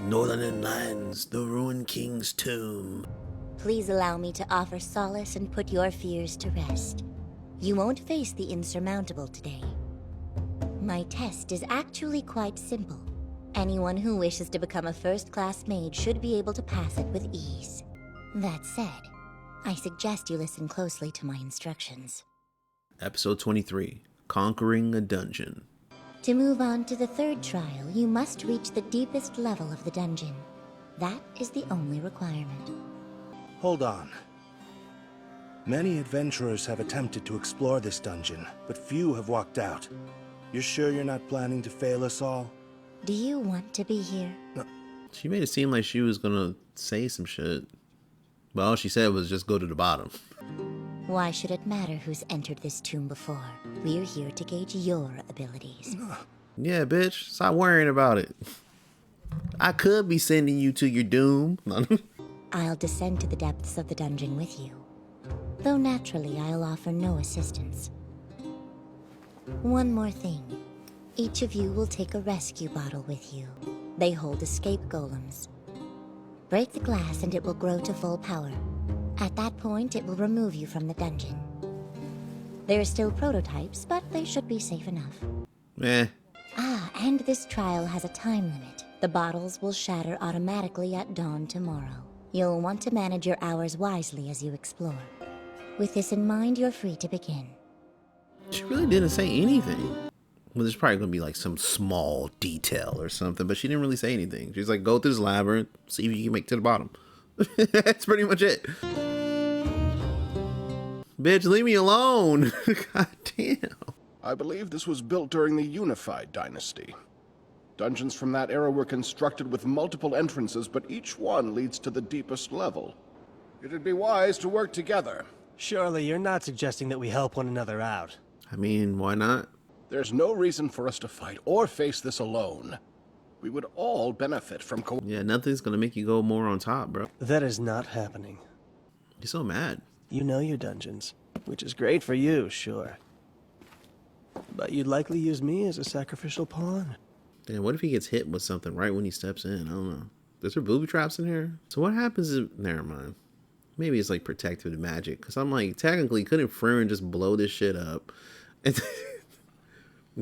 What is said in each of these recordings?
Northern lands, the ruined king's tomb. Please allow me to offer solace and put your fears to rest. You won't face the insurmountable today. My test is actually quite simple. Anyone who wishes to become a first-class mage should be able to pass it with ease. That said, I suggest you listen closely to my instructions. Episode 23, Conquering a Dungeon. To move on to the third trial, you must reach the deepest level of the dungeon. That is the only requirement. Hold on. Many adventurers have attempted to explore this dungeon, but few have walked out. You're sure you're not planning to fail us all? Do you want to be here? No. She made it seem like she was gonna say some shit, but all she said was just go to the bottom. Why should it matter who's entered this tomb before? We're here to gauge your abilities. Yeah, bitch, stop worrying about it. I could be sending you to your doom. I'll descend to the depths of the dungeon with you, though naturally I'll offer no assistance. One more thing. Each of you will take a rescue bottle with you. They hold escape golems. Break the glass and it will grow to full power. At that point, it will remove you from the dungeon. There are still prototypes, but they should be safe enough. And this trial has a time limit. The bottles will shatter automatically at dawn tomorrow. You'll want to manage your hours wisely as you explore. With this in mind, you're free to begin. She really didn't say anything. Well, there's probably gonna be like some small detail or something, but she didn't really say anything. She's like, go through this labyrinth, see if you can make it to the bottom. That's pretty much it. Bitch, leave me alone. God damn. I believe this was built during the Unified Dynasty. Dungeons from that era were constructed with multiple entrances, but each one leads to the deepest level. It'd be wise to work together. Surely you're not suggesting that we help one another out. I mean, why not? There's no reason for us to fight or face this alone. We would all benefit from Yeah, nothing's gonna make you go more on top, bro. That is not happening. You're so mad. You know your dungeons, which is great for you, sure. But you'd likely use me as a sacrificial pawn. Damn, what if he gets hit with something right when he steps in? I don't know. Is there booby traps in here? So what happens if... Never mind. Maybe it's like protective magic. Because I'm like, technically, couldn't Frieren just blow this shit up and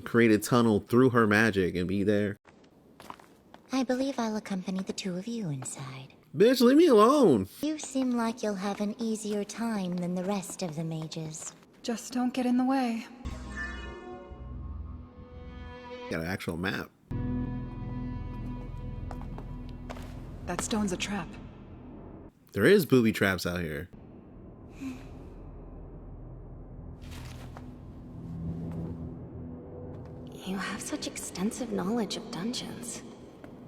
create a tunnel through her magic and be there? I believe I'll accompany the two of you inside. Bitch, leave me alone. You seem like you'll have an easier time than the rest of the mages. Just don't get in the way. Got an actual map. That stone's a trap. There is booby traps out here. You have such extensive knowledge of dungeons.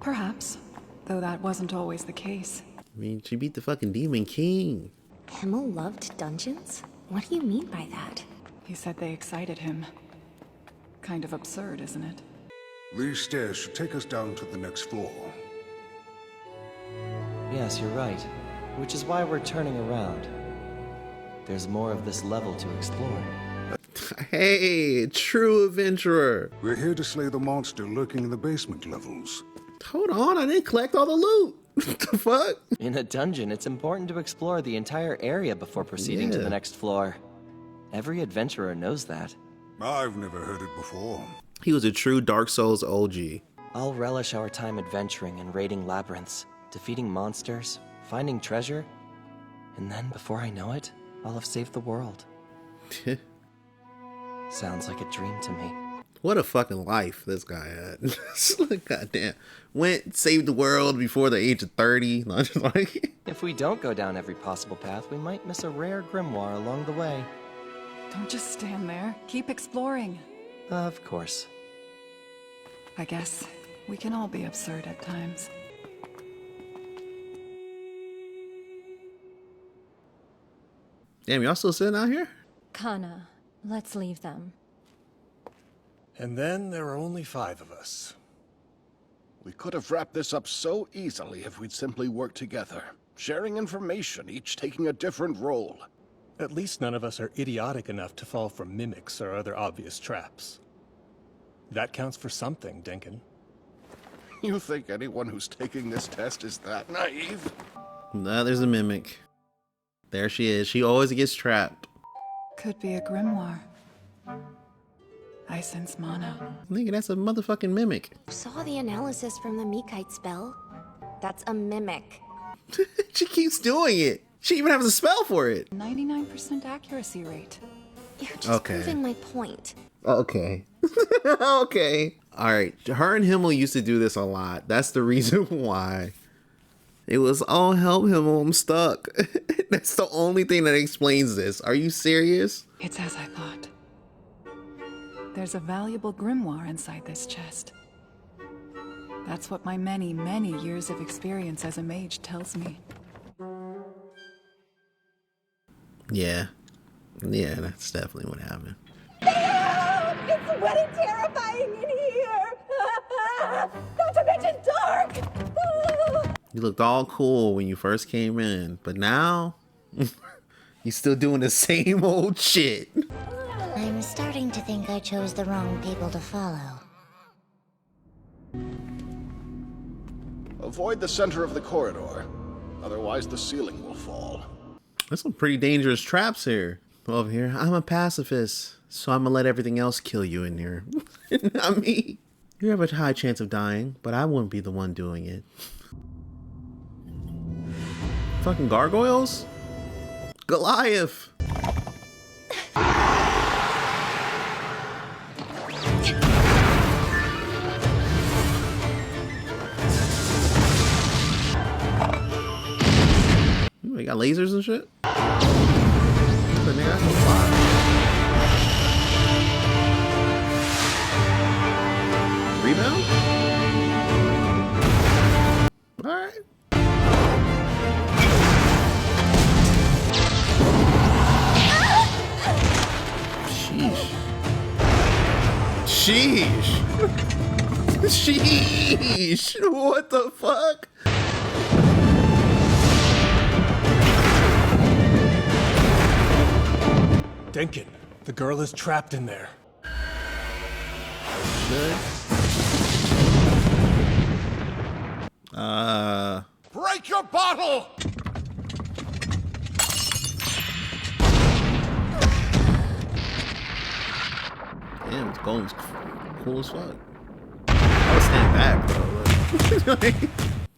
Perhaps, though that wasn't always the case. I mean, she beat the fucking Demon King. Himmel loved dungeons? What do you mean by that? He said they excited him. Kind of absurd, isn't it? These stairs should take us down to the next floor. Yes, you're right. Which is why we're turning around. There's more of this level to explore. Hey, true adventurer. We're here to slay the monster lurking in the basement levels. Hold on, I didn't collect all the loot. What the fuck? In a dungeon, it's important to explore the entire area before proceeding to the next floor. Every adventurer knows that. I've never heard it before. He was a true Dark Souls OG. I'll relish our time adventuring and raiding labyrinths, defeating monsters, finding treasure, and then, before I know it, I'll have saved the world. Sounds like a dream to me. What a fucking life this guy had. Goddamn. Went, saved the world before the age of 30. Just like... If we don't go down every possible path, we might miss a rare grimoire along the way. Don't just stand there. Keep exploring. Of course. I guess we can all be absurd at times. Damn, y'all still sitting out here? Kana, let's leave them. And then there are only 5 of us. We could have wrapped this up so easily if we'd simply worked together, sharing information, each taking a different role. At least none of us are idiotic enough to fall for mimics or other obvious traps. That counts for something, Denkin. You think anyone who's taking this test is that naive? Nah, there's a mimic. There she is. She always gets trapped. Could be a grimoire. I sense mana. Nigga, that's a motherfucking mimic. Saw the analysis from the Ky.D spell. That's a mimic. She keeps doing it. She even has a spell for it. 99% accuracy rate. You're just Okay. proving my point. Okay. Okay. All right. Her and Himmel used to do this a lot. That's the reason why. It was, oh, help Himmel, I'm stuck. That's the only thing that explains this. Are you serious? It's as I thought. There's a valuable grimoire inside this chest. That's what my many, many years of experience as a mage tells me. Yeah. Yeah, that's definitely what happened. It's wet and terrifying in here! Not to mention dark! You looked all cool when you first came in, but now you're still doing the same old shit. I'm starting to think I chose the wrong people to follow. Avoid the center of the corridor. Otherwise, the ceiling will fall. There's some pretty dangerous traps here. Over here, I'm a pacifist, so I'm gonna let everything else kill you in here. Not me. You have a high chance of dying, but I wouldn't be the one doing it. Fucking gargoyles? Goliath! Ooh, they got lasers and shit? But nigga, that's a lot. Rebound? Alright. Sheesh. Sheesh. What the fuck? Denkin, the girl is trapped in there. Good. Break your bottle! Damn, this golem's cool as fuck. I would stand back, bro. Like,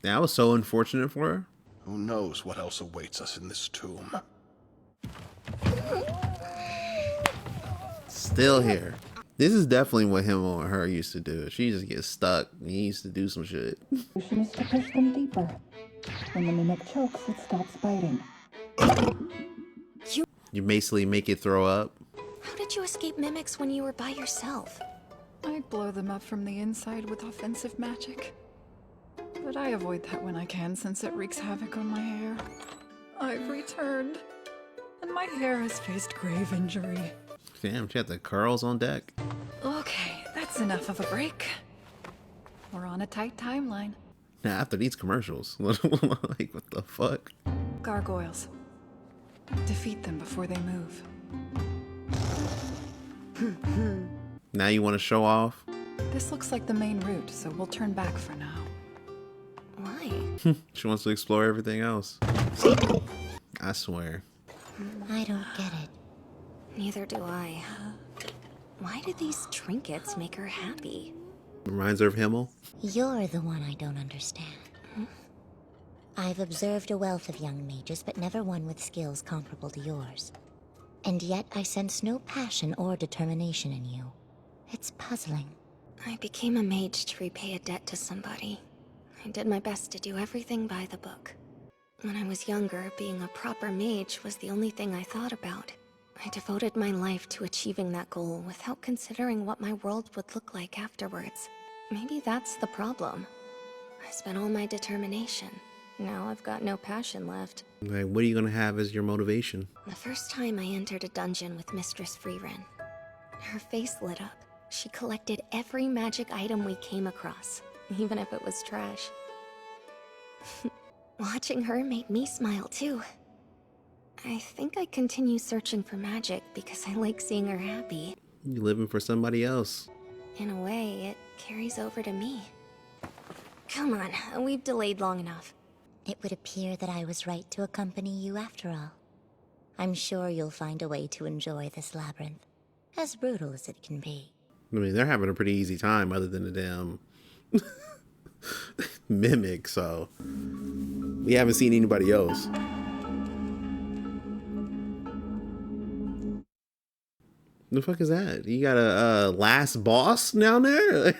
that was so unfortunate for her. Who knows what else awaits us in this tomb? Still here. This is definitely what him and her used to do. She just gets stuck and he used to do some shit. Solution is to push them deeper. When the mimic chokes, it stops biting. You basically make it throw up. How did you escape mimics when you were by yourself? I blow them up from the inside with offensive magic. But I avoid that when I can since it wreaks havoc on my hair. I've returned, and my hair has faced grave injury. Damn, she had the curls on deck. Okay, that's enough of a break. We're on a tight timeline. Now, after these commercials, like, what the fuck? Gargoyles. Defeat them before they move. Now you want to show off? This looks like the main route, so we'll turn back for now. Why? She wants to explore everything else. I swear. I don't get it. Neither do I. Why do these trinkets make her happy? Reminds her of Himmel. You're the one I don't understand. I've observed a wealth of young mages, but never one with skills comparable to yours. And yet I sense no passion or determination in you. It's puzzling. I became a mage to repay a debt to somebody. I did my best to do everything by the book. When I was younger, being a proper mage was the only thing I thought about. I devoted my life to achieving that goal without considering what my world would look like afterwards. Maybe that's the problem. I spent all my determination. Now I've got no passion left. Like, what are you gonna have as your motivation? The first time I entered a dungeon with Mistress Frieren, her face lit up. She collected every magic item we came across, even if it was trash. Watching her made me smile too. I think I continue searching for magic because I like seeing her happy. You living for somebody else. In a way, it carries over to me. Come on, we've delayed long enough. It would appear that I was right to accompany you after all. I'm sure you'll find a way to enjoy this labyrinth, as brutal as it can be. I mean, they're having a pretty easy time other than the damn mimic, so we haven't seen anybody else. The fuck is that? You got a last boss down there?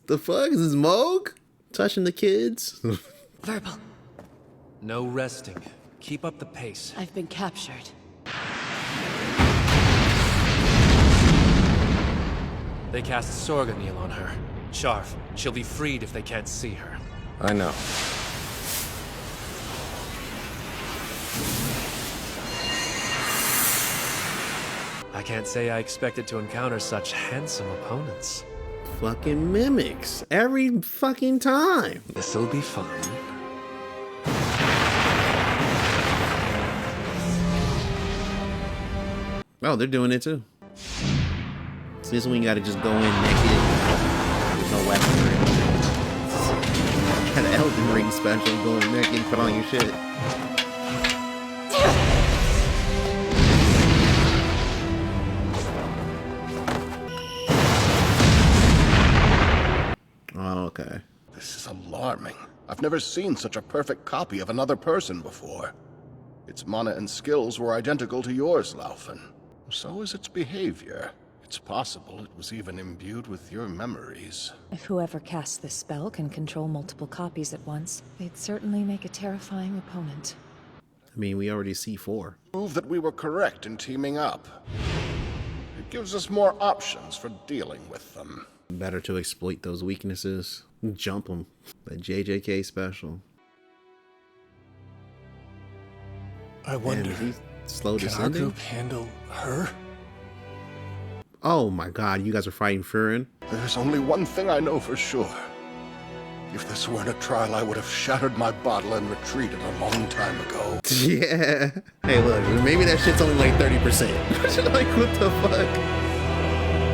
The fuck? Is this Moog? Touching the kids? Verbal. No resting. Keep up the pace. I've been captured. They cast Sorganil on her. Sharf, she'll be freed if they can't see her. I know. I can't say I expected to encounter such handsome opponents. Fucking mimics. Every fucking time. This'll be fun. Oh, they're doing it too. So this one you gotta just go in naked. There's no weapon or anything. Got an Elden Ring special, going naked, put on your shit. Oh, okay. This is alarming. I've never seen such a perfect copy of another person before. Its mana and skills were identical to yours, Laufin. So is its behavior. It's possible it was even imbued with your memories. If whoever casts this spell can control multiple copies at once, they'd certainly make a terrifying opponent. I mean, we already see 4. Prove that we were correct in teaming up. It gives us more options for dealing with them. Better to exploit those weaknesses. Jump them. The JJK special. I wonder, slow can our descending? group handle her? Oh my god, you guys are fighting Frieren? There's only one thing I know for sure. If this weren't a trial, I would have shattered my bottle and retreated a long time ago. Yeah. Hey, look, maybe that shit's only like 30%. Like, what the fuck?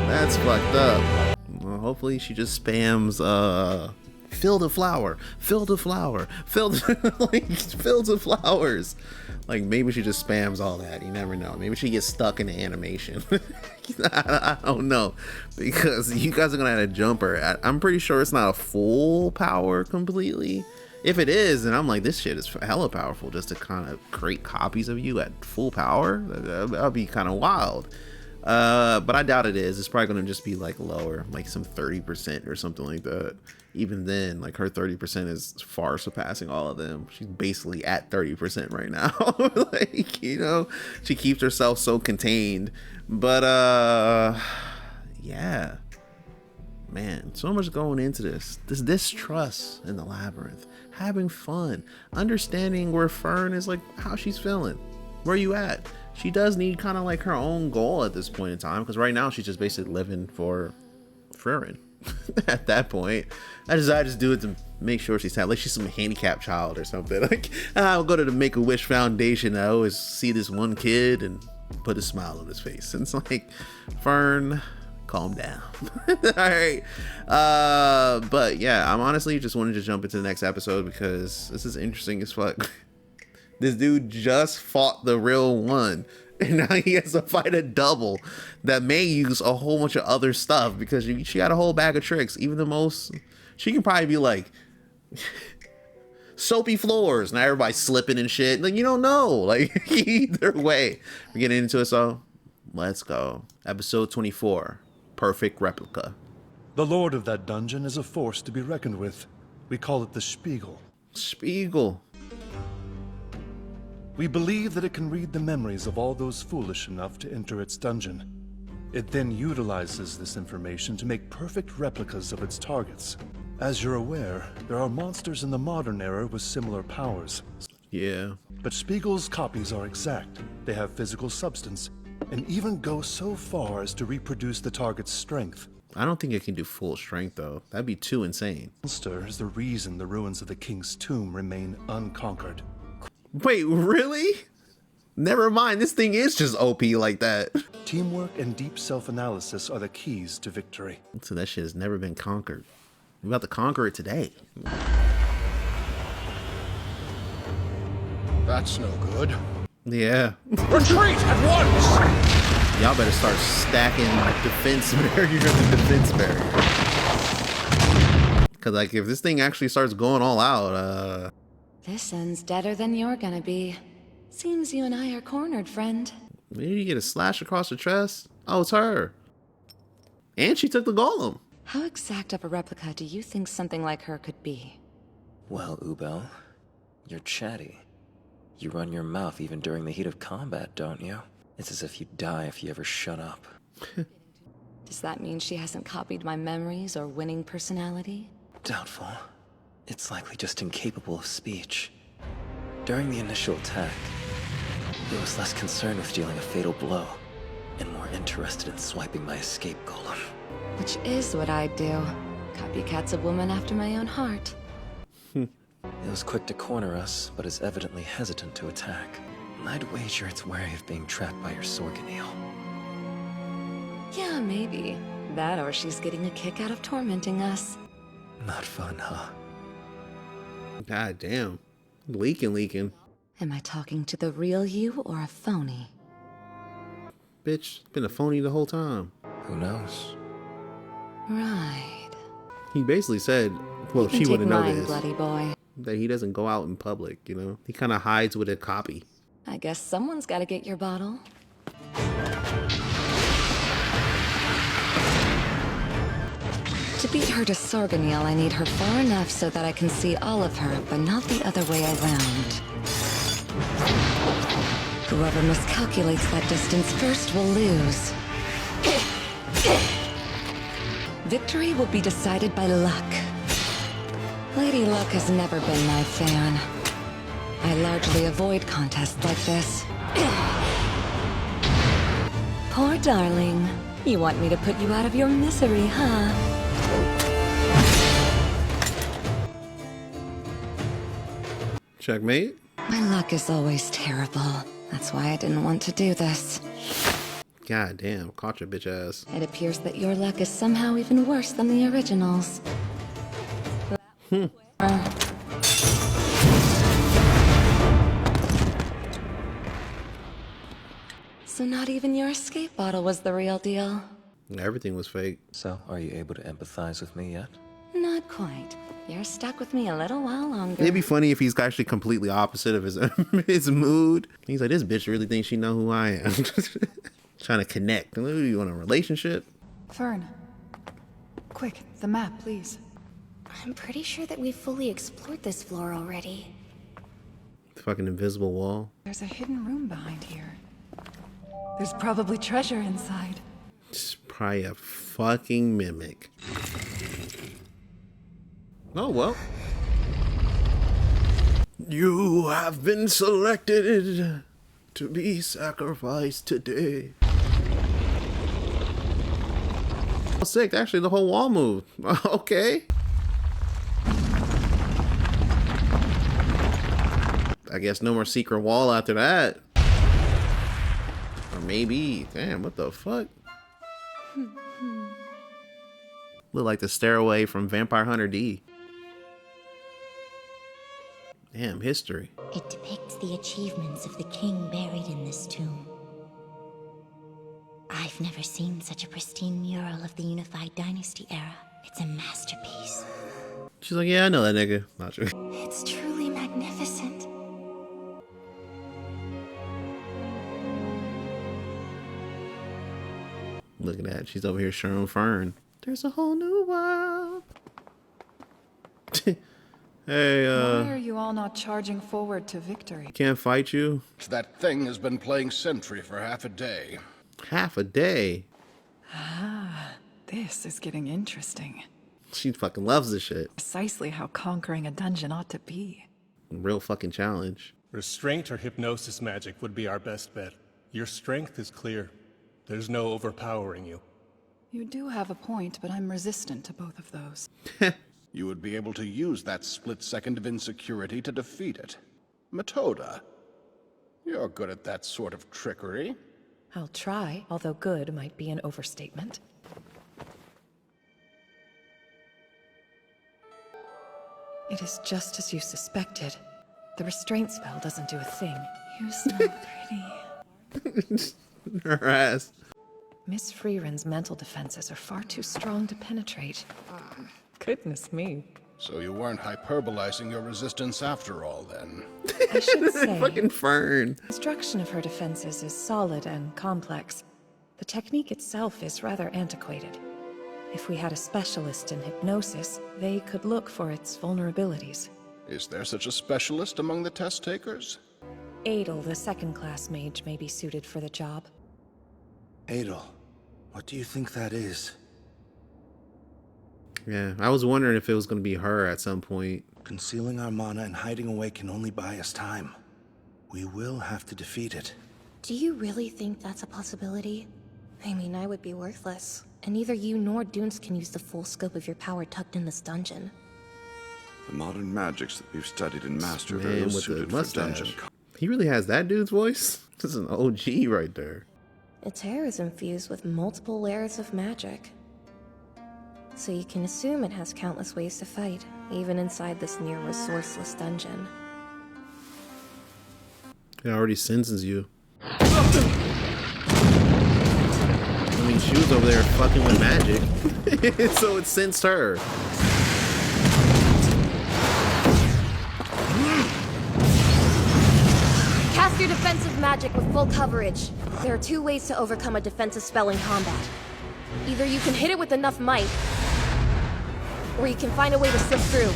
That's fucked up. Well, hopefully she just spams, fill the flower, fill the flower, fill the, like, fills the flowers. Like, maybe she just spams all that. You never know. Maybe she gets stuck in the animation. I don't know. Because you guys are going to have to jump her. I'm pretty sure it's not a full power completely. If it is, then I'm like, this shit is hella powerful just to kind of create copies of you at full power. That'd be kind of wild. But I doubt it is. It's probably going to just be like lower, like some 30% or something like that. Even then, like her 30% is far surpassing all of them. She's basically at 30% right now. Like, you know, she keeps herself so contained. But yeah, man, so much going into this distrust in the labyrinth, having fun, understanding where Fern is, like how she's feeling, where you at. She does need kind of like her own goal at this point in time, because right now she's just basically living for Frieren. At that point, I just do it to make sure she's happy. Like she's some handicapped child or something. Like, I'll go to the Make-A-Wish Foundation. I always see this one kid and put a smile on his face. And it's like, Fern, calm down. All right. But yeah, I'm honestly just wanted to jump into the next episode because this is interesting as fuck. This dude just fought the real one, and now he has to fight a double that may use a whole bunch of other stuff because she got a whole bag of tricks. Even the most, she can probably be like soapy floors. Now everybody's slipping and shit. Like, you don't know. Like, either way, we're getting into it. So let's go. Episode 24, Perfect Replica. The lord of that dungeon is a force to be reckoned with. We call it the Spiegel. Spiegel. We believe that it can read the memories of all those foolish enough to enter its dungeon. It then utilizes this information to make perfect replicas of its targets. As you're aware, there are monsters in the modern era with similar powers. Yeah. But Spiegel's copies are exact. They have physical substance, and even go so far as to reproduce the target's strength. I don't think it can do full strength, though. That'd be too insane. Monster is the reason the ruins of the king's tomb remain unconquered. Wait, really? Never mind, this thing is just OP like that. Teamwork and deep self-analysis are the keys to victory. So that shit has never been conquered. We're about to conquer it today. That's no good. Yeah. Retreat at once! Y'all better start stacking defense barrier after defense barrier. Cause like if this thing actually starts going all out, This ends deader than you're gonna be. Seems you and I are cornered, friend. maybe you get a slash across the chest. Oh, it's her. And she took the golem. How exact of a replica do you think something like her could be? Well, Ubel, you're chatty. You run your mouth even during the heat of combat, don't you? It's as if you'd die if you ever shut up. Does that mean she hasn't copied my memories or winning personality? Doubtful. It's likely just incapable of speech. During the initial attack, it was less concerned with dealing a fatal blow, and more interested in swiping my escape golem. Which is what I'd do. Copycat's a woman after my own heart. It was quick to corner us, but is evidently hesitant to attack. I'd wager it's wary of being trapped by your Sorganeel. Yeah, maybe. That or she's getting a kick out of tormenting us. Not fun, huh? God damn. Leaking. Am I talking to the real you or a phony? Bitch, been a phony the whole time. Who knows? Right. He basically said, well, she wouldn't know this. Bloody boy. That he doesn't go out in public, you know? He kind of hides with a copy. I guess someone's got to get your bottle. To beat her to Sorganeel, I need her far enough so that I can see all of her, but not the other way around. Whoever miscalculates that distance first will lose. Victory will be decided by luck. Lady Luck has never been my fan. I largely avoid contests like this. Poor darling. You want me to put you out of your misery, huh? Checkmate? My luck is always terrible. That's why I didn't want to do this. God damn, caught your bitch ass. It appears that your luck is somehow even worse than the originals. So not even your escape bottle was the real deal? Everything was fake. So, are you able to empathize with me yet? Not quite. You're stuck with me a little while longer. It'd be funny if he's actually completely opposite of his his mood. He's like, this bitch really thinks she know who I am. Trying to connect. You want a relationship? Fern. Quick, the map, please. I'm pretty sure that we've fully explored this floor already. The fucking invisible wall. There's a hidden room behind here. There's probably treasure inside. It's probably a fucking mimic. Oh, well. You have been selected to be sacrificed today. Oh, sick. Actually, the whole wall moved. Okay. I guess no more secret wall after that. Or maybe. Damn, what the fuck? Look like the stairway from Vampire Hunter D. Damn, history. It depicts the achievements of the king buried in this tomb. I've never seen such a pristine mural of the Unified Dynasty era. It's a masterpiece. She's like, yeah, I know that nigga. Not true. It's truly magnificent. Look at that. She's over here showing Fern. There's a whole new world. Hey, Why are you all not charging forward to victory? Can't fight you? That thing has been playing sentry for half a day. Half a day? Ah, this is getting interesting. She fucking loves this shit. Precisely how conquering a dungeon ought to be. Real fucking challenge. Restraint or hypnosis magic would be our best bet. Your strength is clear. There's no overpowering you. You do have a point, but I'm resistant to both of those. You would be able to use that split second of insecurity to defeat it. Metoda, you're good at that sort of trickery. I'll try, although good might be an overstatement. It is just as you suspected. The restraint spell doesn't do a thing. You smell pretty. Her ass. Miss Frieren's mental defenses are far too strong to penetrate. Goodness me. So you weren't hyperbolizing your resistance after all, then? I should say, Fucking Fern. construction of her defenses is solid and complex. The technique itself is rather antiquated. If we had a specialist in hypnosis, they could look for its vulnerabilities. Is there such a specialist among the test takers? Adel, the second-class mage, may be suited for the job. Adel, what do you think that is? Yeah, I was wondering if it was going to be her at some point. Concealing our mana and hiding away can only buy us time. We will have to defeat it. Do you really think that's a possibility? I mean, I would be worthless, and neither you nor Dunes can use the full scope of your power tucked in this dungeon. The modern magics that we've studied and mastered are Man with the ill-suited for mustache. dungeon. He really has that dude's voice? This is an OG right there. Its hair is infused with multiple layers of magic. So you can assume it has countless ways to fight, even inside this near resourceless dungeon. It already senses you. I mean, she was over there fucking with magic. So it sensed her. Cast your defensive magic with full coverage. There are two ways to overcome a defensive spell in combat. Either you can hit it with enough might, or you can find a way to slip through.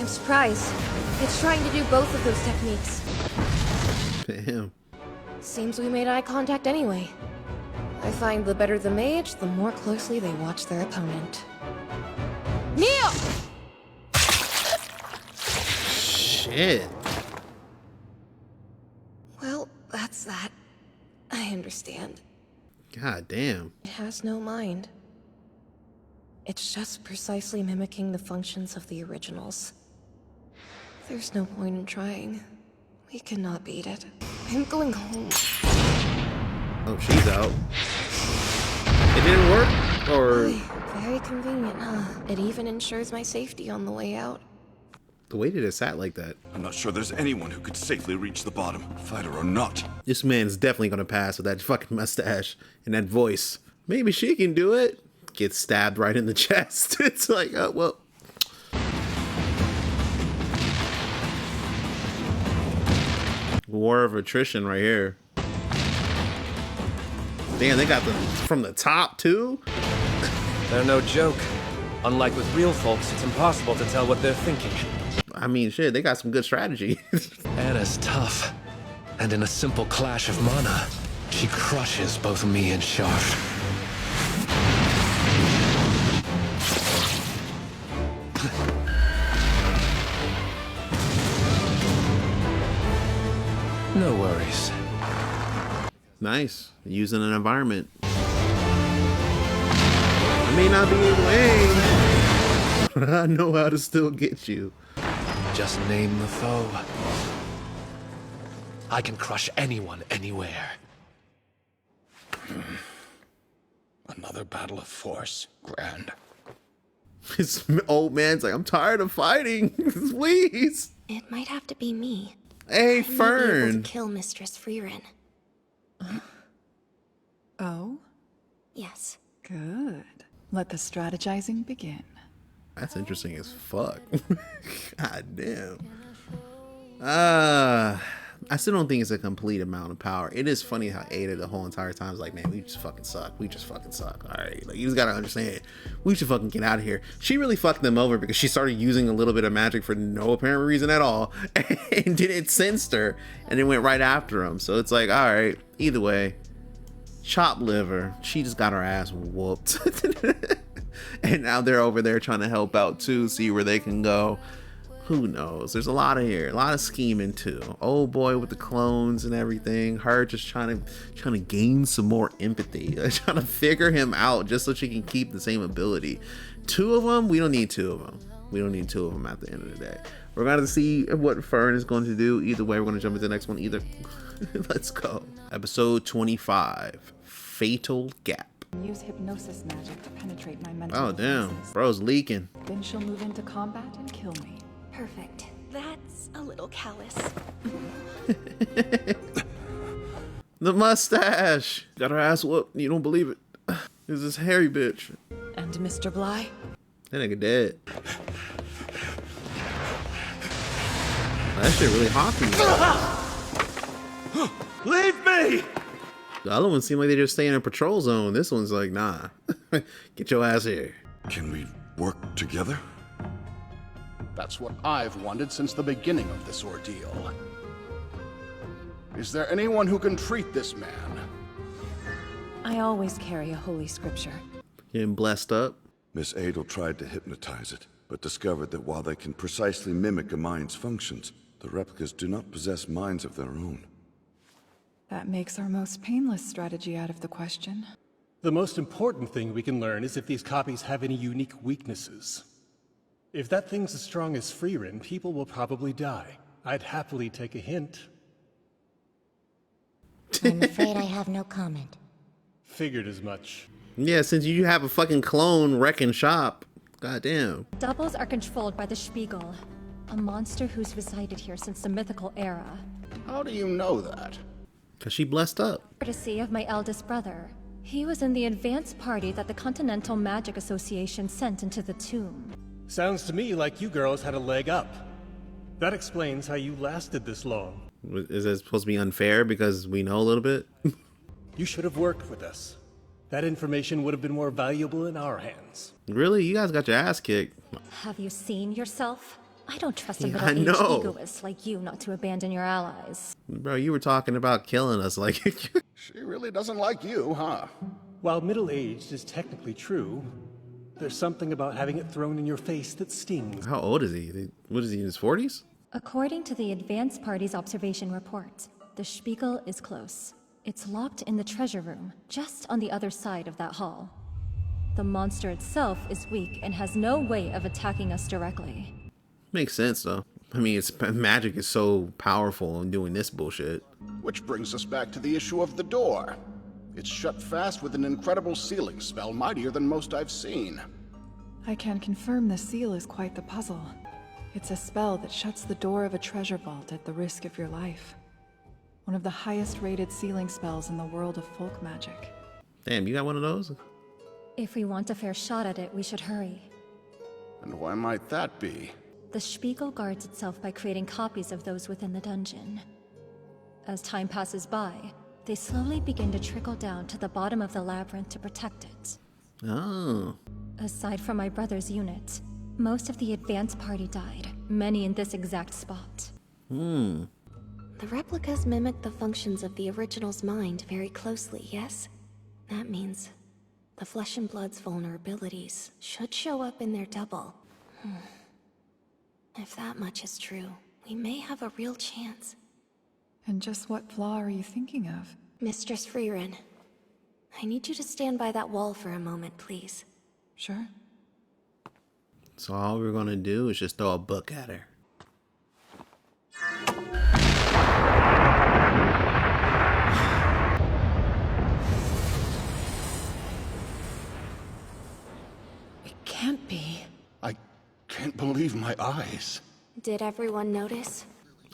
I'm surprised. It's trying to do both of those techniques. Damn. Seems we made eye contact anyway. I find the better the mage, the more closely they watch their opponent. Kneel! Shit. Well, that's that. I understand. God damn. It has no mind. It's just precisely mimicking the functions of the originals. There's no point in trying. We cannot beat it. I'm going home. Oh, she's out. It didn't work? Or... Very convenient, huh? It even ensures my safety on the way out. The way that it sat like that. I'm not sure there's anyone who could safely reach the bottom, fighter or not. This man's definitely gonna pass with that fucking mustache and that voice. Maybe she can do it. Gets stabbed right in the chest. It's like, oh, well. War of attrition right here. Damn, they got them from the top too? They're no joke. Unlike with real folks, it's impossible to tell what they're thinking. I mean, shit, they got some good strategy. Anna's tough. And in a simple clash of mana, she crushes both me and Sharf. No worries. Nice. Using an environment. I may not be able to aim, but I know how to still get you. Just name the foe. I can crush anyone, anywhere. Another battle of force. Grand. This old man's like, I'm tired of fighting. Please. It might have to be me. Hey, I may be able Fern. to kill Mistress Frieren. Oh? Yes. Good. Let the strategizing begin. That's interesting as fuck. God damn. I still don't think it's a complete amount of power. It is funny how Ada the whole entire time is like, man, we just fucking suck. We just fucking suck. All right. Like, you just gotta understand. We should fucking get out of here. She really fucked them over because she started using a little bit of magic for no apparent reason at all. And then it sensed her and then went right after him. So it's like, all right, either way, chopped liver. She just got her ass whooped. And now they're over there trying to help out too, see where they can go. Who knows? There's a lot of here, a lot of scheming too. Old boy with the clones and everything. Her just trying to gain some more empathy, trying to figure him out just so she can keep the same ability. Two of them, we don't need two of them. We don't need two of them at the end of the day. We're gonna see what Fern is going to do. Either way, we're gonna jump into the next one. Either, let's go. Episode 25, Fatal Gap. Use hypnosis magic to penetrate my mental Oh damn, defenses. bro's leaking. Then she'll move into combat and kill me. Perfect. That's a little callous. The mustache. Got her ass whooped. You don't believe it. There's this hairy bitch. And Mr. Bly? That nigga dead. That shit really hot for you. Leave me! The other ones seem like they just stay in a patrol zone. This one's like, nah. Get your ass here. Can we work together? That's what I've wanted since the beginning of this ordeal. Is there anyone who can treat this man? I always carry a holy scripture. Getting blessed up. Miss Adel tried to hypnotize it, but discovered that while they can precisely mimic a mind's functions, the replicas do not possess minds of their own. That makes our most painless strategy out of the question. The most important thing we can learn is if these copies have any unique weaknesses. If that thing's as strong as Frieren, people will probably die. I'd happily take a hint. I'm afraid I have no comment. Figured as much. Yeah, since you have a fucking clone wrecking shop. Goddamn. Doubles are controlled by the Spiegel, a monster who's resided here since the mythical era. How do you know that? Cause she blessed up. Courtesy of my eldest brother. He was in the advance party that the Continental Magic Association sent into the tomb. Sounds to me like you girls had a leg up. That explains how you lasted this long. Is that supposed to be unfair because we know a little bit? You should have worked with us. That information would have been more valuable in our hands. Really? You guys got your ass kicked. Have you seen yourself? I don't trust a Yeah, I middle-aged know. egoist like you not to abandon your allies. Bro, you were talking about killing us like... She really doesn't like you, huh? While middle-aged is technically true, there's something about having it thrown in your face that stings. How old is he? What is he, in his 40s? According to the advance party's observation report, the Spiegel is close. It's locked in the treasure room, just on the other side of that hall. The monster itself is weak and has no way of attacking us directly. Makes sense, though. I mean, its magic is so powerful in doing this bullshit. Which brings us back to the issue of the door. It's shut fast with an incredible sealing spell, mightier than most I've seen. I can confirm the seal is quite the puzzle. It's a spell that shuts the door of a treasure vault at the risk of your life. One of the highest rated sealing spells in the world of folk magic. Damn, you got one of those? If we want a fair shot at it, we should hurry. And why might that be? The Spiegel guards itself by creating copies of those within the dungeon. As time passes by, they slowly begin to trickle down to the bottom of the labyrinth to protect it. Oh. Aside from my brother's unit, most of the advance party died, many in this exact spot. The replicas mimic the functions of the original's mind very closely, yes? That means the flesh and blood's vulnerabilities should show up in their double. If that much is true, we may have a real chance. And just what flaw are you thinking of? Mistress Frieren, I need you to stand by that wall for a moment, please. Sure. So all we're gonna do is just throw a book at her. It can't be. I can't believe my eyes. Did everyone notice?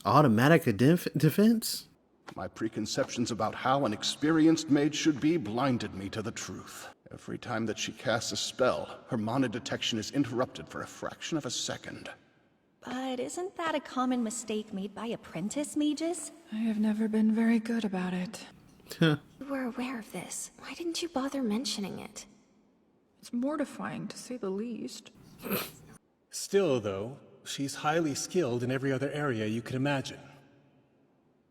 Automatic defense? My preconceptions about how an experienced mage should be blinded me to the truth. Every time that she casts a spell, her mana detection is interrupted for a fraction of a second. But isn't that a common mistake made by apprentice mages? I have never been very good about it. You were aware of this. Why didn't you bother mentioning it? It's mortifying, to say the least. Still, though, she's highly skilled in every other area you can imagine.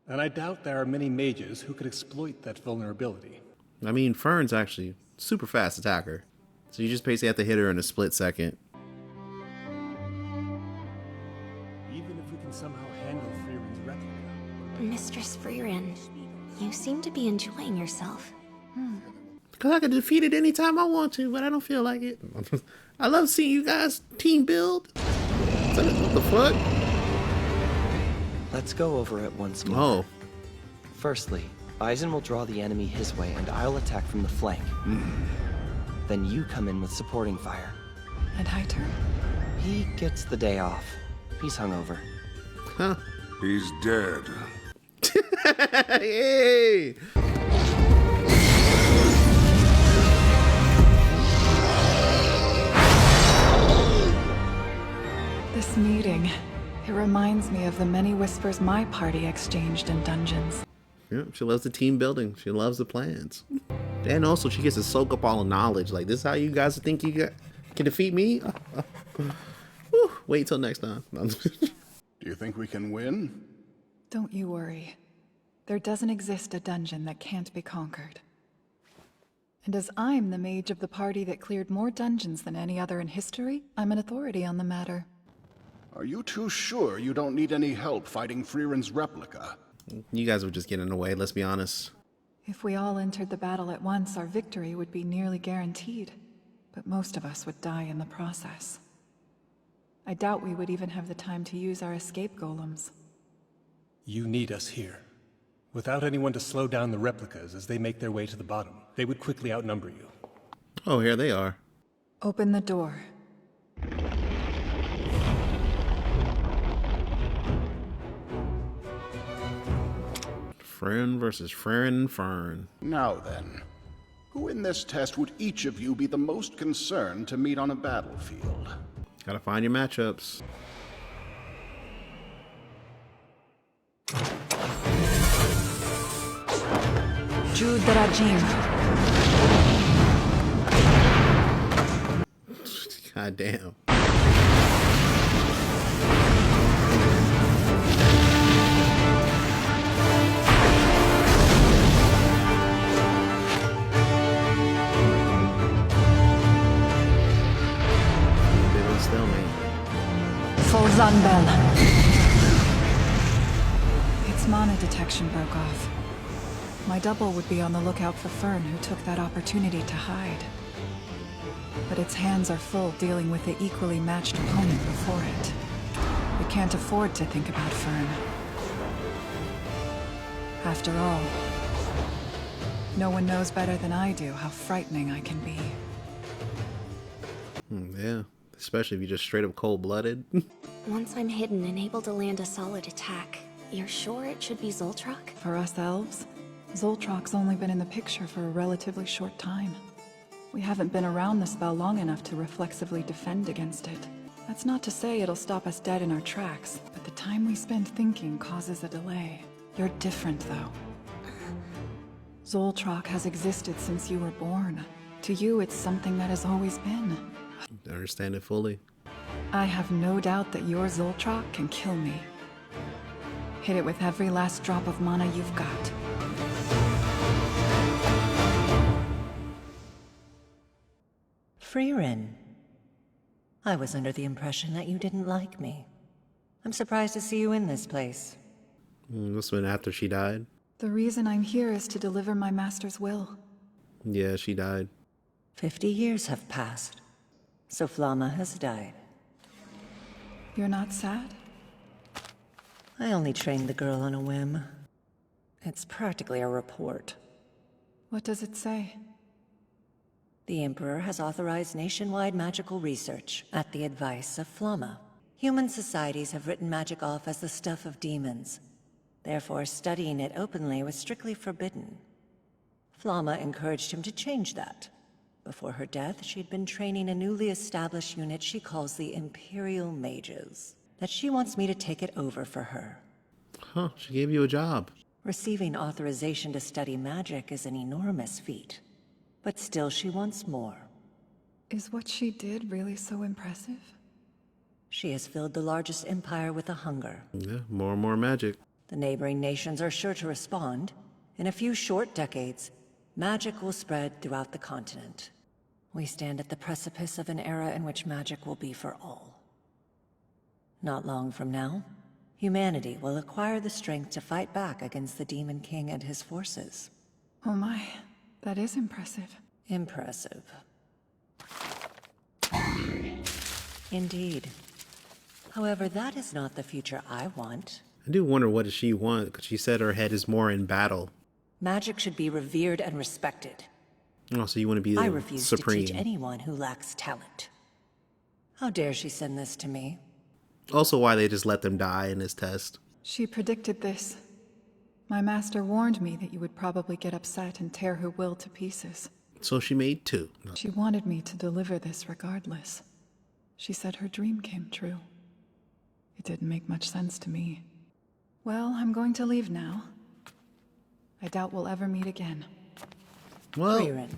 And I doubt there are many mages who could exploit that vulnerability. I mean, Fern's actually super fast attacker. So you just basically have to hit her in a split second. Even if we can somehow handle Frieren's replica. Mistress Frieren, you seem to be enjoying yourself. Because I can defeat it anytime I want to, but I don't feel like it. I love seeing you guys team build. What the fuck? Let's go over it once more. Oh. Firstly, Eisen will draw the enemy his way and I'll attack from the flank. Then you come in with supporting fire. And Hyter? He gets the day off. He's hungover. Huh. He's dead. Hey! This meeting, it reminds me of the many whispers my party exchanged in dungeons. Yeah, she loves the team building. She loves the plans. And also she gets to soak up all the knowledge. Like, this is how you guys think you can defeat me? Whew, wait till next time. Do you think we can win? Don't you worry. There doesn't exist a dungeon that can't be conquered. And as I'm the mage of the party that cleared more dungeons than any other in history, I'm an authority on the matter. Are you too sure you don't need any help fighting Frieren's replica? You guys would just get in the way, let's be honest. If we all entered the battle at once, our victory would be nearly guaranteed. But most of us would die in the process. I doubt we would even have the time to use our escape golems. You need us here. Without anyone to slow down the replicas as they make their way to the bottom, they would quickly outnumber you. Oh, here they are. Open the door. Fren versus Frieren and Fern. Now then, who in this test would each of you be the most concerned to meet on a battlefield? Gotta find your matchups. Jude Rajim. God damn. Zanbel. Its mana detection broke off. My double would be on the lookout for Fern, who took that opportunity to hide. But its hands are full dealing with the equally matched opponent before it. We can't afford to think about Fern. After all, no one knows better than I do how frightening I can be. Yeah, especially if you're just straight up cold-blooded. Once I'm hidden and able to land a solid attack, you're sure it should be Zoltrak? For us elves, Zoltrak's only been in the picture for a relatively short time. We haven't been around the spell long enough to reflexively defend against it. That's not to say it'll stop us dead in our tracks, but the time we spend thinking causes a delay. You're different, though. Zoltrak has existed since you were born. To you, it's something that has always been. I understand it fully. I have no doubt that your Zoltrak can kill me. Hit it with every last drop of mana you've got. Frieren. I was under the impression that you didn't like me. I'm surprised to see you in this place. This went after she died. The reason I'm here is to deliver my master's will. Yeah, she died. 50 years have passed. So Flamma has died. You're not sad? I only trained the girl on a whim. It's practically a report. What does it say? The Emperor has authorized nationwide magical research at the advice of Flamma. Human societies have written magic off as the stuff of demons. Therefore, studying it openly was strictly forbidden. Flamma encouraged him to change that. Before her death, she'd been training a newly established unit she calls the Imperial Mages. That she wants me to take it over for her. Huh, she gave you a job. Receiving authorization to study magic is an enormous feat. But still she wants more. Is what she did really so impressive? She has filled the largest empire with a hunger. Yeah, more and more magic. The neighboring nations are sure to respond. In a few short decades, magic will spread throughout the continent. We stand at the precipice of an era in which magic will be for all. Not long from now, humanity will acquire the strength to fight back against the Demon King and his forces. Oh my, that is impressive. Impressive. Indeed. However, that is not the future I want. I do wonder what does she want, because she said her head is more in battle. Magic should be revered and respected. Oh, so you want to be the I refuse supreme. to teach anyone who lacks talent. How dare she send this to me? Also why they just let them die in this test. She predicted this. My master warned me that you would probably get upset and tear her will to pieces. So she made 2. She wanted me to deliver this regardless. She said her dream came true. It didn't make much sense to me. Well, I'm going to leave now. I doubt we'll ever meet again. Well, Frieren.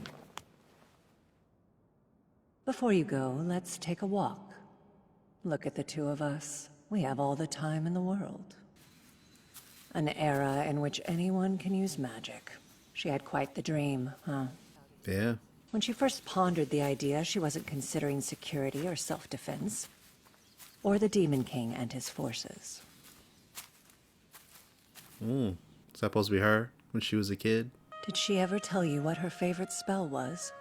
Before you go, let's take a walk. Look at the two of us. We have all the time in the world. An era in which anyone can use magic. She had quite the dream, huh? Yeah. When she first pondered the idea, she wasn't considering security or self-defense, or the Demon King and his forces. Is that supposed to be her when she was a kid? Did she ever tell you what her favorite spell was?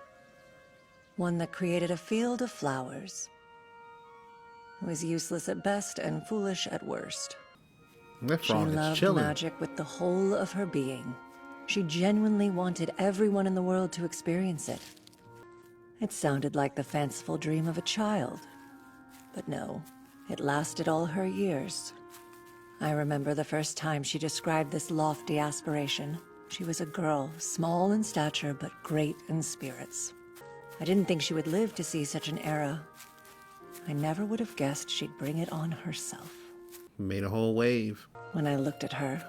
One that created a field of flowers. It was useless at best and foolish at worst. That She frog is loved chilling. magic with the whole of her being. She genuinely wanted everyone in the world to experience it. It sounded like the fanciful dream of a child. But no, it lasted all her years. I remember the first time she described this lofty aspiration. She was a girl, small in stature but great in spirits. I didn't think she would live to see such an era. I never would have guessed she'd bring it on herself. Made a whole wave. When I looked at her,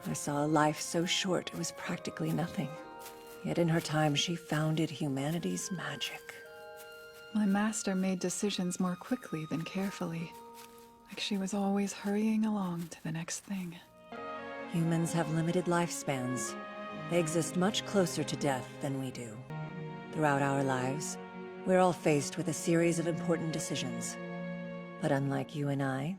I saw a life so short it was practically nothing. Yet in her time, she founded humanity's magic. My master made decisions more quickly than carefully. Like she was always hurrying along to the next thing. Humans have limited lifespans. They exist much closer to death than we do. Throughout our lives, we're all faced with a series of important decisions. But unlike you and I,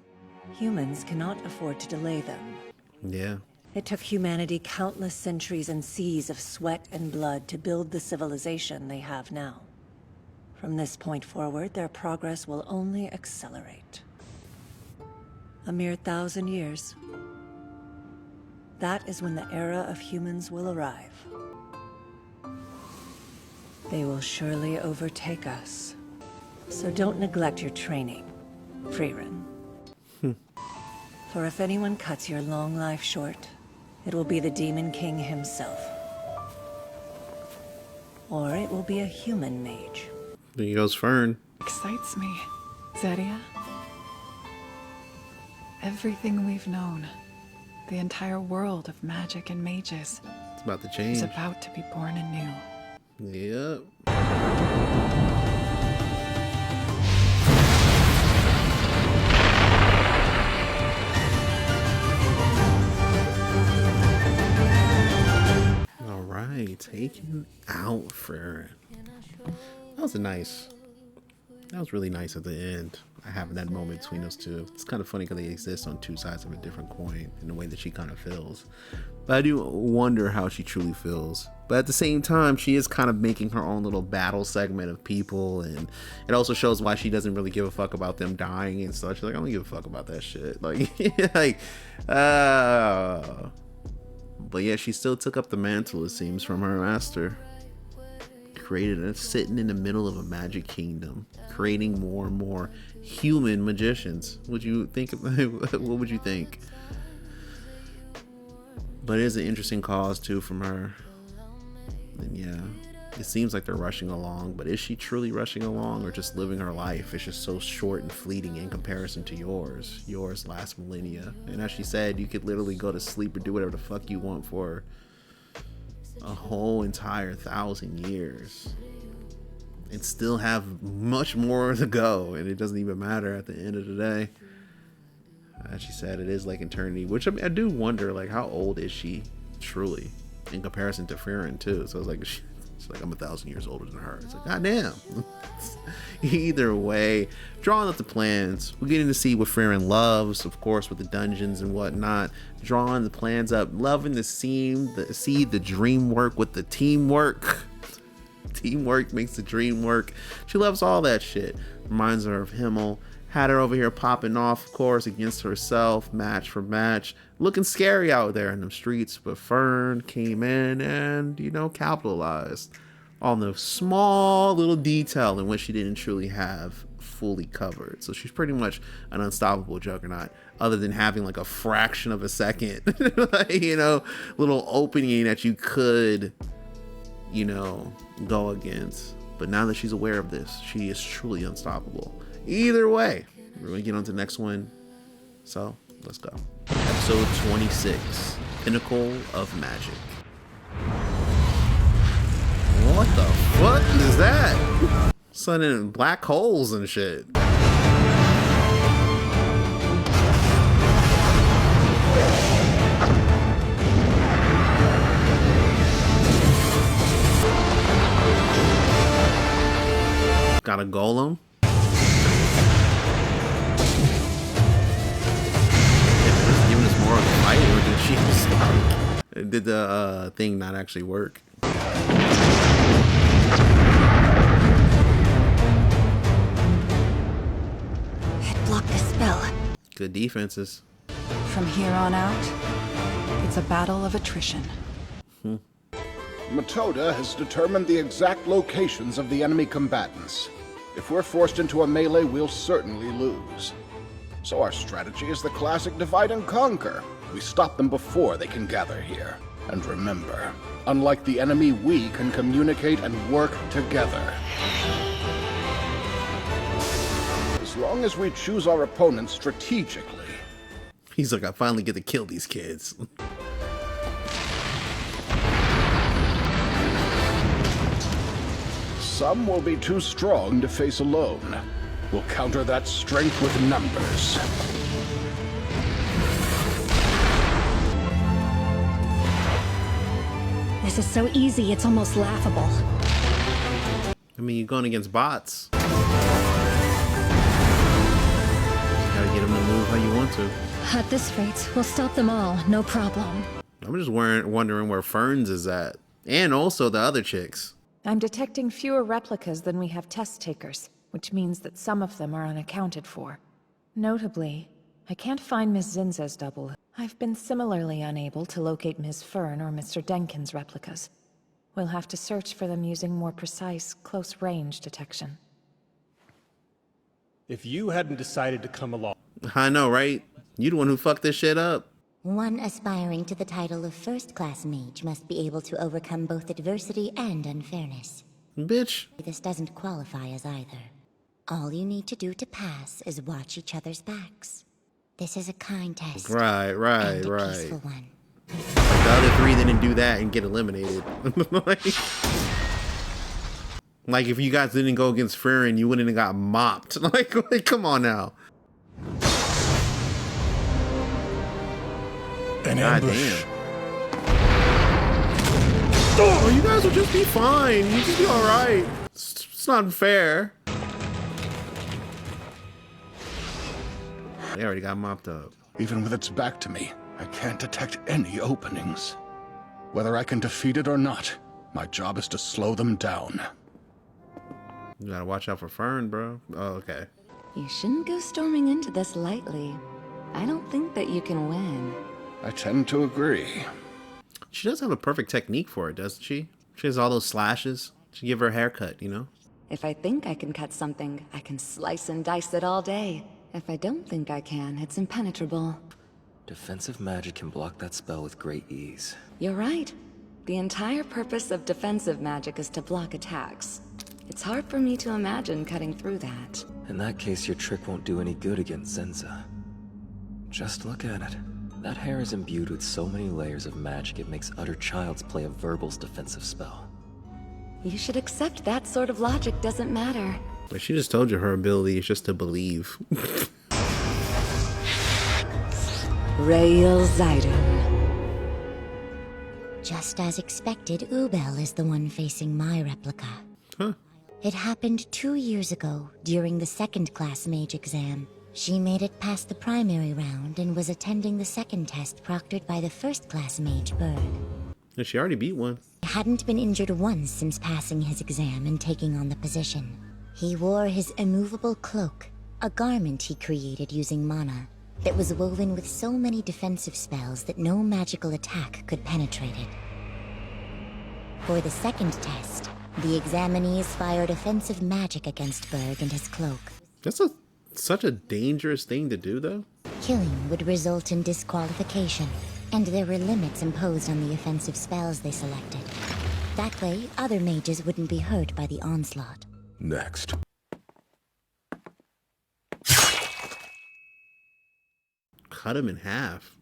humans cannot afford to delay them. Yeah. It took humanity countless centuries and seas of sweat and blood to build the civilization they have now. From this point forward, their progress will only accelerate. A mere 1,000 years. That is when the era of humans will arrive. They will surely overtake us. So don't neglect your training, Frieren. For if anyone cuts your long life short, it will be the Demon King himself. Or it will be a human mage. There goes Fern. Excites me, Zedia. Everything we've known, the entire world of magic and mages, It's about to change. is about to be born anew. Yep. All right, taken out Frieren. That was really nice at the end. I have that moment between those two. It's kind of funny because they exist on two sides of a different coin in the way that she kind of feels. But I do wonder how she truly feels. But at the same time, she is kind of making her own little battle segment of people, and it also shows why she doesn't really give a fuck about them dying and such. She's like, I don't give a fuck about that shit. But yeah, she still took up the mantle, it seems, from her master. Created it, sitting in the middle of a magic kingdom, creating more and more human magicians. Would you think? What would you think? But it is an interesting cause too from her. And yeah, it seems like they're rushing along, but is she truly rushing along or just living her life? It's just so short and fleeting in comparison to yours. Yours last millennia. And as she said, you could literally go to sleep or do whatever the fuck you want for a whole entire 1,000 years and still have much more to go, and it doesn't even matter at the end of the day. As she said, it is like eternity, which I do wonder, like, how old is she truly in comparison to Frieren too? So it's like she's like, I'm 1,000 years older than her. It's like, goddamn. Either way, drawing up the plans, we're getting to see what Frieren loves, of course, with the dungeons and whatnot. Drawing the plans up, loving the scene, see the dream work with the teamwork. Teamwork makes the dream work. She loves all that shit. Reminds her of Himmel. Had her over here popping off, of course, against herself, match for match. Looking scary out there in the streets, but Fern came in and, capitalized on the small little detail in which she didn't truly have fully covered. So she's pretty much an unstoppable Juggernaut, other than having like a fraction of a second, you know, little opening that you could, you know, go against. But now that she's aware of this, she is truly unstoppable. Either way, we're gonna get on to the next one. So let's go. Episode 26, Pinnacle of Magic. What the fuck is that? Sending black holes and shit. Got a golem. Giving us more of the fight, or did she just like, did the thing not actually work? It blocked the spell. Good defenses. From here on out, it's a battle of attrition. Metoda has determined the exact locations of the enemy combatants. If we're forced into a melee, we'll certainly lose. So our strategy is the classic divide and conquer. We stop them before they can gather here. And remember, unlike the enemy, we can communicate and work together. As long as we choose our opponents strategically. He's like, I finally get to kill these kids. Some will be too strong to face alone. We'll counter that strength with numbers. This is so easy, it's almost laughable. I mean, you're going against bots. Gotta get them to move how you want to. At this rate, we'll stop them all, no problem. I'm just wondering where Ferns is at. And also the other chicks. I'm detecting fewer replicas than we have test takers, which means that some of them are unaccounted for. Notably, I can't find Miss Zinza's double. I've been similarly unable to locate Ms. Fern or Mr. Denkin's replicas. We'll have to search for them using more precise, close-range detection. If you hadn't decided to come along... I know, right? You the one who fucked this shit up. One aspiring to the title of first-class mage must be able to overcome both adversity and unfairness. Bitch. This doesn't qualify as either. All you need to do to pass is watch each other's backs. This is a kind test. Right. And a peaceful one. Like the other three didn't do that and get eliminated. Like if you guys didn't go against Frieren, you wouldn't have got mopped. Like come on now. An God ambush. damn. Oh, you guys will just be fine. You just be alright. It's not fair. They already got mopped up. Even with its back to me, I can't detect any openings. Whether I can defeat it or not, my job is to slow them down. You gotta watch out for Fern, bro. Oh, okay. You shouldn't go storming into this lightly. I don't think that you can win. I tend to agree. She does have a perfect technique for it, doesn't she? She has all those slashes. She give her a haircut, you know? If I think I can cut something, I can slice and dice it all day. If I don't think I can, it's impenetrable. Defensive magic can block that spell with great ease. You're right. The entire purpose of defensive magic is to block attacks. It's hard for me to imagine cutting through that. In that case, your trick won't do any good against Zinza. Just look at it. That hair is imbued with so many layers of magic it makes utter child's play of Verbal's defensive spell. You should accept that sort of logic doesn't matter. But she just told you her ability is just to believe. Rael Zidon. Just as expected, Ubel is the one facing my replica. Huh. It happened 2 years ago, during the second-class mage exam. She made it past the primary round and was attending the second test proctored by the first-class mage, Berg. And she already beat one. He hadn't been injured once since passing his exam and taking on the position. He wore his immovable cloak, a garment he created using mana, that was woven with so many defensive spells that no magical attack could penetrate it. For the second test, the examinees fired offensive magic against Berg and his cloak. That's such a dangerous thing to do, though. Killing would result in disqualification, and there were limits imposed on the offensive spells they selected. That way, other mages wouldn't be hurt by the onslaught. Next. Cut him in half.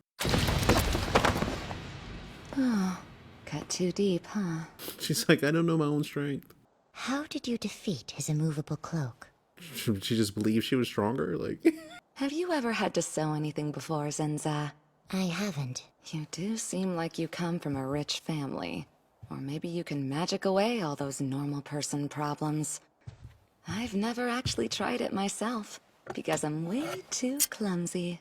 Oh, cut too deep, huh? She's like, I don't know my own strength. How did you defeat his immovable cloak? She just believed she was stronger? Like... Have you ever had to sew anything before, Zenza? I haven't. You do seem like you come from a rich family. Or maybe you can magic away all those normal person problems. I've never actually tried it myself, because I'm way too clumsy.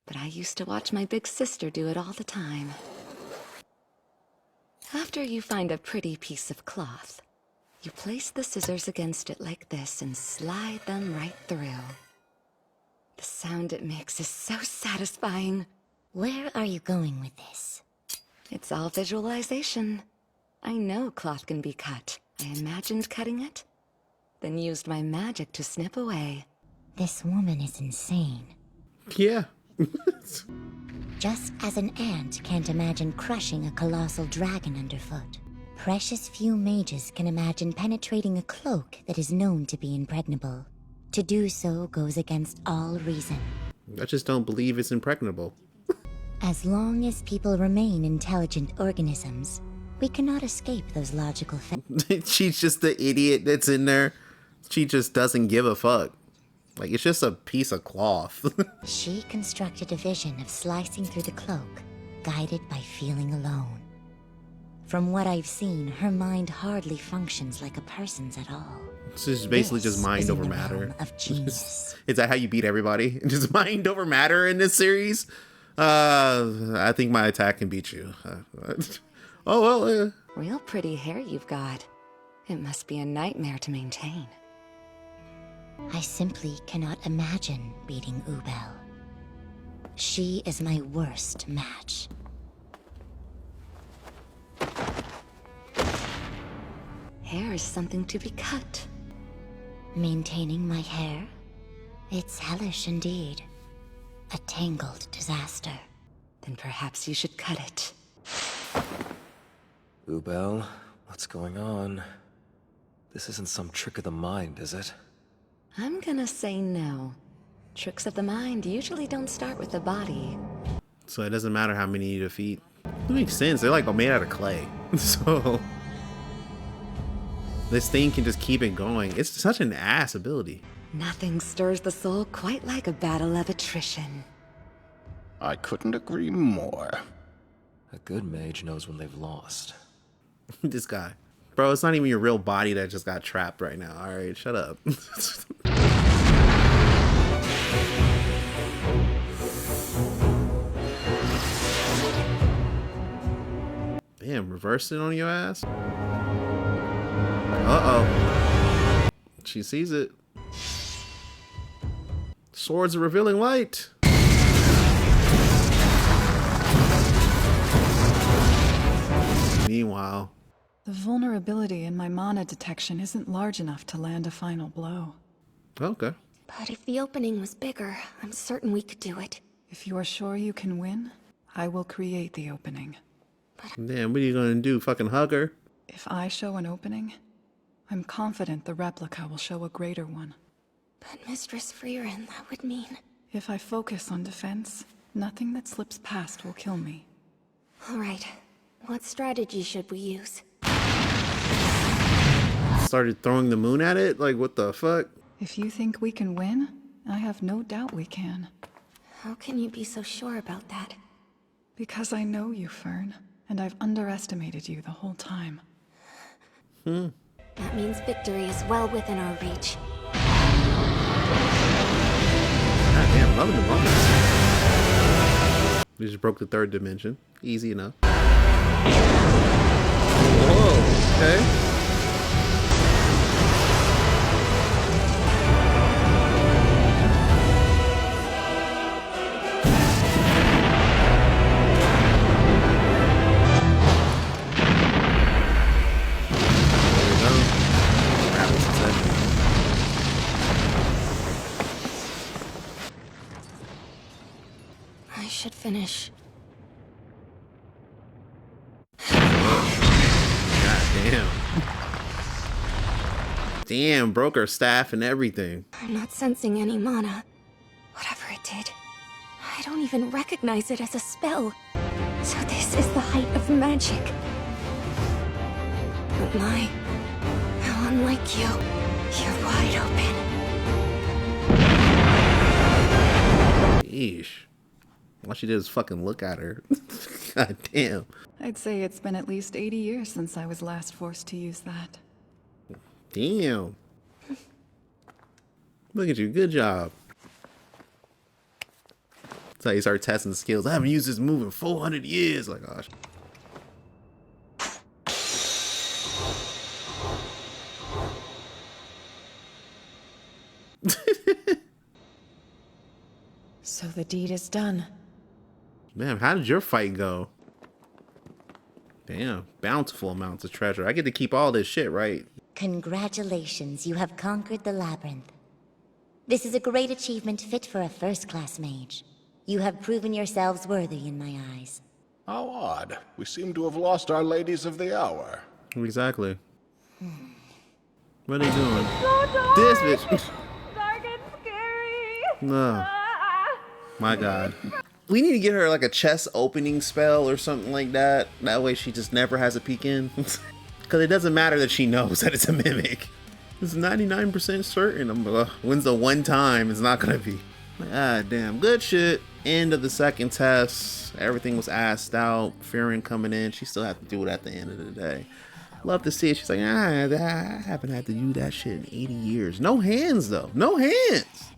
But I used to watch my big sister do it all the time. After you find a pretty piece of cloth, you place the scissors against it like this and slide them right through. The sound it makes is so satisfying. Where are you going with this? It's all visualization. I know cloth can be cut. I imagined cutting it, then used my magic to snip away. This woman is insane. Yeah. Just as an ant can't imagine crushing a colossal dragon underfoot, precious few mages can imagine penetrating a cloak that is known to be impregnable. To do so goes against all reason. I just don't believe it's impregnable. As long as people remain intelligent organisms, we cannot escape those logical facts. She's just the idiot that's in there. She just doesn't give a fuck. Like, it's just a piece of cloth. She constructed a vision of slicing through the cloak, guided by feeling alone. From what I've seen, her mind hardly functions like a person's at all. It's just basically This just mind is in over the matter. realm of genius. Is that how you beat everybody? Just mind over matter in this series? I think my attack can beat you. Oh, well, Real pretty hair you've got. It must be a nightmare to maintain. I simply cannot imagine beating Ubel. She is my worst match. Hair is something to be cut. Maintaining my hair? It's hellish indeed. A tangled disaster. Then perhaps you should cut it. Ubel, what's going on? This isn't some trick of the mind, is it? I'm gonna say no. Tricks of the mind usually don't start with the body. so it doesn't matter how many you defeat. It makes sense. They're like made out of clay. So this thing can just keep it going. It's such an ass ability. Nothing stirs the soul quite like a battle of attrition. I couldn't agree more. A good mage knows when they've lost. This guy. Bro, it's not even your real body that just got trapped right now. Alright, shut up. Damn, reversing on your ass? Uh-oh. She sees it. Swords of revealing light. Meanwhile, The vulnerability in my mana detection isn't large enough to land a final blow. okay. But if the opening was bigger, I'm certain we could do it. If you are sure you can win, I will create the opening. Damn, what are you gonna do? Fucking hug her? If I show an opening, I'm confident the replica will show a greater one. But Mistress Frieren, that would mean... If I focus on defense, nothing that slips past will kill me. All right. What strategy should we use? Started throwing the moon at it? Like, what the fuck? If you think we can win, I have no doubt we can. How can you be so sure about that? Because I know you, Fern, and I've underestimated you the whole time. That means victory is well within our reach. God damn, loving the bonus. We just broke the third dimension. Easy enough. Whoa, okay. There we go. Crap, what's that? should finish. God damn. Damn, broke her staff and everything. I'm not sensing any mana. Whatever it did, I don't even recognize it as a spell. So this is the height of magic. But my, how unlike you. You're wide open. Yeesh. All she did is fucking look at her. God damn. I'd say it's been at least 80 years since I was last forced to use that. Damn. Look at you. Good job. That's how you start testing skills. I haven't used this move in 400 years. Like, gosh. So the deed is done. Man, how did your fight go? Damn, bountiful amounts of treasure. I get to keep all this shit, right? Congratulations, you have conquered the labyrinth. This is a great achievement fit for a first-class mage. You have proven yourselves worthy in my eyes. How odd. We seem to have lost our ladies of the hour. Exactly. What are they doing? So This bitch. dark and scary. No. My God. We need to get her like a chest opening spell or something like that. That way she just never has a peek in. Because it doesn't matter that she knows that it's a mimic. It's 99% certain. When's the one time it's not going to be? Ah, damn. Good shit. End of the second test. Everything was asked out. Frieren coming in. She still had to do it at the end of the day. Love to see it. She's like, I haven't had to do that shit in 80 years. No hands, though. No hands.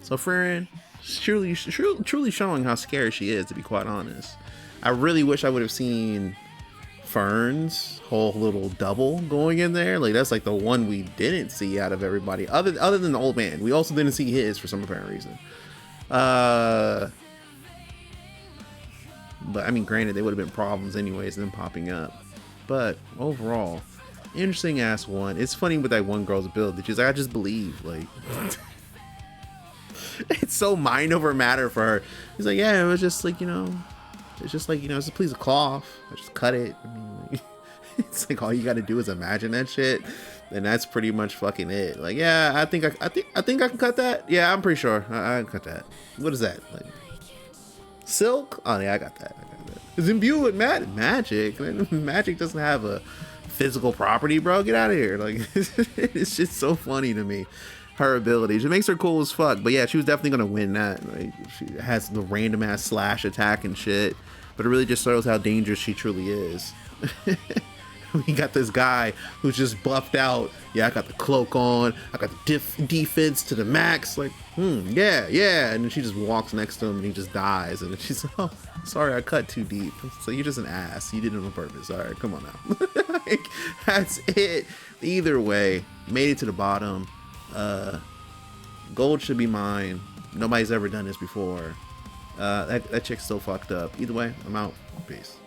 So Frieren, truly showing how scary she is, to be quite honest. I really wish I would have seen Fern's whole little double going in there. Like, that's like the one we didn't see out of everybody, other than the old man. We also didn't see his for some apparent reason. But I mean, granted, they would have been problems anyways, them popping up. But overall, interesting ass one. It's funny with that one girl's ability. She's like, I just believe, like. It's so mind over matter for her. He's like, yeah, it was just like, it's just like, it's a piece of cloth. I just cut it. I mean, like, it's like all you got to do is imagine that shit, and that's pretty much fucking it. Like, yeah, I think I can cut that. Yeah, I'm pretty sure I can cut that. What is that? Like, silk? Oh yeah, I got that. It's imbued with magic. Magic doesn't have a physical property, bro. Get out of here. Like, it's just so funny to me. Her abilities, it makes her cool as fuck. But yeah, she was definitely gonna win that. Like, she has the random ass slash attack and shit, but it really just shows how dangerous she truly is. We got this guy who's just buffed out. Yeah, I got the cloak on, I got the defense to the max. Like, yeah, and then she just walks next to him and he just dies, and then she's like, oh, sorry, I cut too deep. So you're just an ass, you did it on purpose. All right, come on now. Like, that's it. Either way, made it to the bottom. Gold should be mine. Nobody's ever done this before. That chick's still fucked up. Either way, I'm out. Peace.